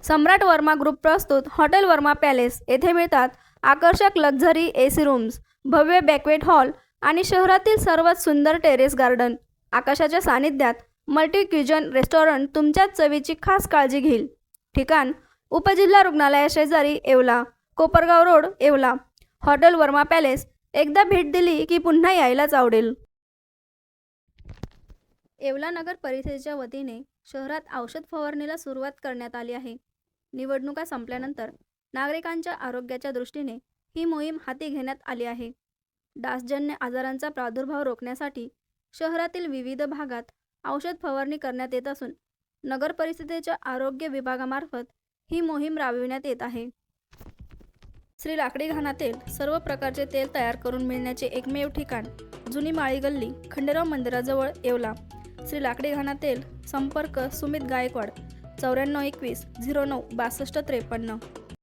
सम्राट Verma group प्रस्तुत hotel Verma palace येथे मिळतात आकर्षक लक्झरी एसी रूम्स, भव्य बॅक्वेट हॉल आणि शहरातील सर्वात सुंदर टेरेस गार्डन. आकाशाच्या सानिध्यात मल्टी क्युजन रेस्टॉरंट तुमच्या चवीची खास काळजी घेईल. ठिकाण उपजिल्हा रुग्णालयाशेजारी Yeola, Kopargaon road, Yeola. Hotel Verma palace. एकदा भेट दिली की पुन्हा यायलाच आवडेल. येवला नगर परिषदेच्या वतीने शहरात औषध फवारणीला सुरुवात करण्यात आली आहे. निवडणुका संपल्यानंतर नागरिकांच्या आरोग्याच्या दृष्टीने ही मोहीम हाती घेण्यात आली आहे. डासजन्य आजारांचा प्रादुर्भाव रोखण्यासाठी शहरातील विविध भागात औषध फवारणी करण्यात येत असून नगर परिषदेच्या आरोग्य विभागामार्फत ही मोहीम राबविण्यात येत आहे. श्री लाकडी घाणातेल सर्व प्रकारचे तेल तयार करून मिळण्याचे एकमेव ठिकाण जुनी माळी गल्ली, खंडेराव मंदिराजवळ, येवला. श्री लाकडी घाणातेल. संपर्क सुमित गायकवाड 9421 09 6253.